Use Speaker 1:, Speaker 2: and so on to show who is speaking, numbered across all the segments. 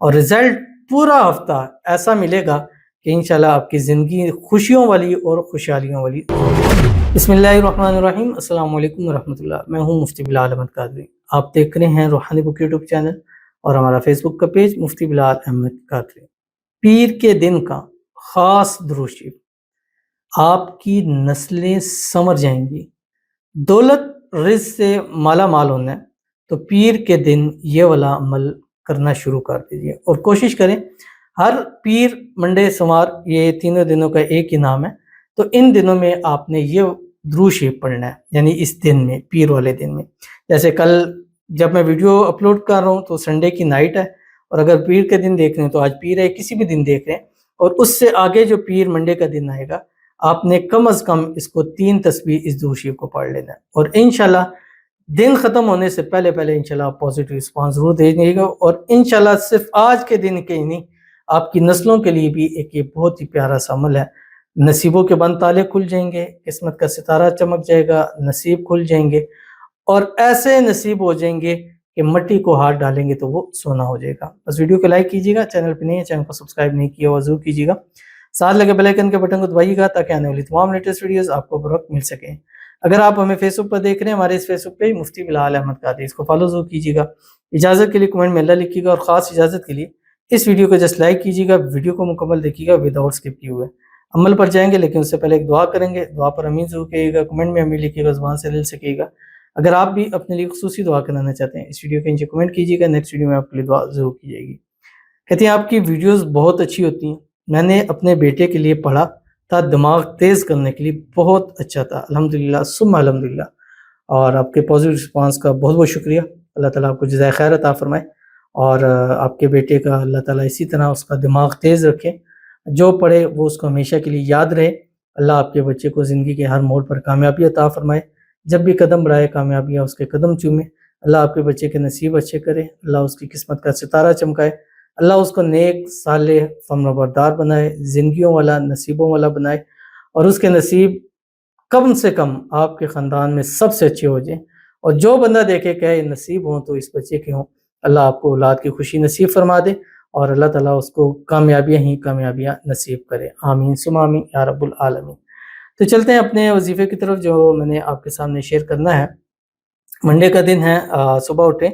Speaker 1: اور رزلٹ پورا ہفتہ ایسا ملے گا کہ انشاءاللہ آپ کی زندگی خوشیوں والی اور خوشحالیوں والی. بسم اللہ الرحمن الرحیم. السلام علیکم ورحمۃ اللہ. میں ہوں مفتی بلال احمد قادری. آپ دیکھ رہے ہیں روحانی بک یوٹیوب چینل اور ہمارا فیس بک کا پیج مفتی بلال احمد قادری. پیر کے دن کا خاص درود شریف. آپ کی نسلیں سنور جائیں گی. دولت رزق سے مالا مال ہونا ہے تو پیر کے دن یہ والا عمل کرنا شروع کر دیجیے اور کوشش کریں. ہر پیر منڈے سوار یہ تینوں دنوں کا ایک ہی نام ہے، تو ان دنوں میں آپ نے یہ درود شریف پڑھنا ہے، یعنی اس دن میں، پیر والے دن میں. جیسے کل جب میں ویڈیو اپلوڈ کر رہا ہوں تو سنڈے کی نائٹ ہے، اور اگر پیر کے دن دیکھ رہے ہیں تو آج پیر ہے، کسی بھی دن دیکھ رہے ہیں، اور اس سے آگے جو پیر منڈے کا دن آئے گا آپ نے کم از کم اس کو 3 تسبیح اس درود شریف کو پڑھ لینا ہے. اور انشاءاللہ دن ختم ہونے سے پہلے انشاءاللہ آپ پازیٹیو رسپانس ضرور دیں گے، اور انشاءاللہ صرف آج کے دن کے ہی نہیں، آپ کی نسلوں کے لیے بھی ایک یہ بہت ہی پیارا سا عمل ہے. نصیبوں کے بند تالے کھل جائیں گے، قسمت کا ستارہ چمک جائے گا، نصیب کھل جائیں گے، اور ایسے نصیب ہو جائیں گے کہ مٹی کو ہاتھ ڈالیں گے تو وہ سونا ہو جائے گا. بس ویڈیو کو لائک کیجیے گا، چینل پہ نہیں ہے چینل کو سبسکرائب نہیں کیا ہوا ضرور کیجیے گا، ساتھ لگے بیل آئیکن کے بٹن کو دبائیے گا تاکہ آنے والی تمام لیٹسٹ ویڈیوز آپ کو بروقت مل سکیں. اگر آپ ہمیں فیس بک پر دیکھ رہے ہیں، ہمارے اس فیس بک پہ مفتی بلال احمد قادری، اس کو فالو ضرور کیجیے گا. اجازت کے لیے کمنٹ میں اللہ لکھیے گا، اور خاص اجازت کے لیے اس ویڈیو کو جسٹ لائک کیجیے گا، ویڈیو کو مکمل دیکھیے گا وداؤٹ اسکپ کیے ہوئے. عمل پر جائیں گے لیکن اس سے پہلے ایک دعا کریں گے. دعا پر امین ضرور کہیے گا، کمنٹ میں امین لکھیے گا، زبان سے دل سے کہیے گا. اگر آپ بھی اپنے لیے خصوصی دعا کرانا چاہتے ہیں، اس ویڈیو کے نیچے کمنٹ کیجیے گا، نیکسٹ ویڈیو میں آپ کے لیے دعا ضرور کی جائے گی. کہتے ہیں آپ کی ویڈیوز بہت اچھی ہوتی ہیں، میں نے اپنے بیٹے کے لیے پڑھا تھا، دماغ تیز کرنے کے لیے بہت اچھا تھا، الحمدللہ ثم الحمدللہ. اور آپ کے پازیٹیو رسپانس کا بہت بہت شکریہ. اللہ تعالیٰ آپ کو جزائے خیر عطا فرمائے، اور آپ کے بیٹے کا اللہ تعالیٰ اسی طرح اس کا دماغ تیز رکھے، جو پڑھے وہ اس کو ہمیشہ کے لیے یاد رہے. اللہ آپ کے بچے کو زندگی کے ہر موڑ پر کامیابی عطا فرمائے، جب بھی قدم بڑھائے کامیابیاں اس کے قدم چومے. اللہ آپ کے بچے کے نصیب اچھے کرے، اللہ اس کی قسمت کا ستارہ چمکائے، اللہ اس کو نیک صالح فرمانبردار بنائے، زندگیوں والا نصیبوں والا بنائے، اور اس کے نصیب کم سے کم آپ کے خاندان میں سب سے اچھے ہو جائیں. اور جو بندہ دیکھے کہ نصیب ہوں تو اس بچے کے ہوں، اللہ آپ کو اولاد کی خوشی نصیب فرما دے، اور اللہ تعالیٰ اس کو کامیابیاں ہی کامیابیاں نصیب کرے. آمین ثم آمین یا رب العالمین. تو چلتے ہیں اپنے وظیفے کی طرف جو میں نے آپ کے سامنے شیئر کرنا ہے. منڈے کا دن ہے، صبح اٹھیں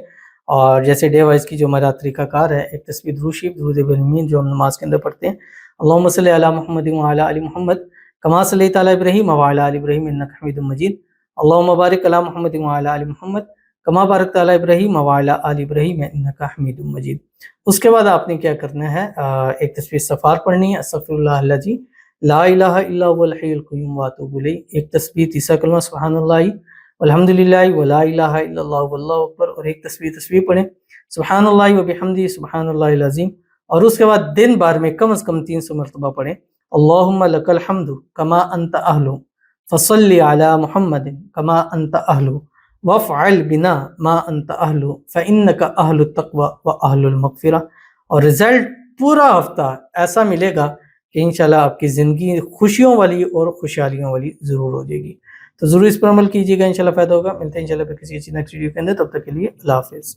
Speaker 1: اور جیسے ڈے وائز کی جو ہمارا طریقہ کار ہے، ایک تسبیح درود شریف درود ابراہیمی جو ہم نماز کے اندر پڑھتے ہیں. اللہم صلی علی محمد وعلی آل محمد کما صلیت علی ابراہیم وعلی آل ابراہیم انک حمید مجید. اللہم بارک علی محمد وعلی آل محمد کما بارکت علی ابراہیم وعلی آل ابراہیم انک حمید مجید. اس کے بعد آپ نے کیا کرنا ہے، ایک تسبیح استغفار پڑھنی ہے، استغفر اللہ الذی لا الہ الا هو الحی القیوم واتوب الیہ. ایک تسبیح تیسرا کلمہ سبحان اللہ والحمدللہ ولا الہ الا اللہ واللہ اکبر، اور ایک تسبیح پڑھیں سبحان اللہ وبحمدہ سبحان اللہ العظیم. اور اس کے بعد دن بار میں کم از کم 300 مرتبہ پڑھیں اللہم لک الحمد کما انت اہل فصلی علی محمد کما انت اہل وافعل بنا ما انت اہل فانک اہل التقوی واہل المغفرہ. اور رزلٹ پورا ہفتہ ایسا ملے گا کہ انشاءاللہ آپ کی زندگی خوشیوں والی اور خوشحالیوں والی ضرور ہو جائے گی. تو ضرور اس پر عمل کیجیے گا، انشاءاللہ فائدہ ہوگا. ملتے ہیں انشاءاللہ پھر کسی اچھی نیکسٹ ویڈیو کے اندر، تب تک کے لیے اللہ حافظ.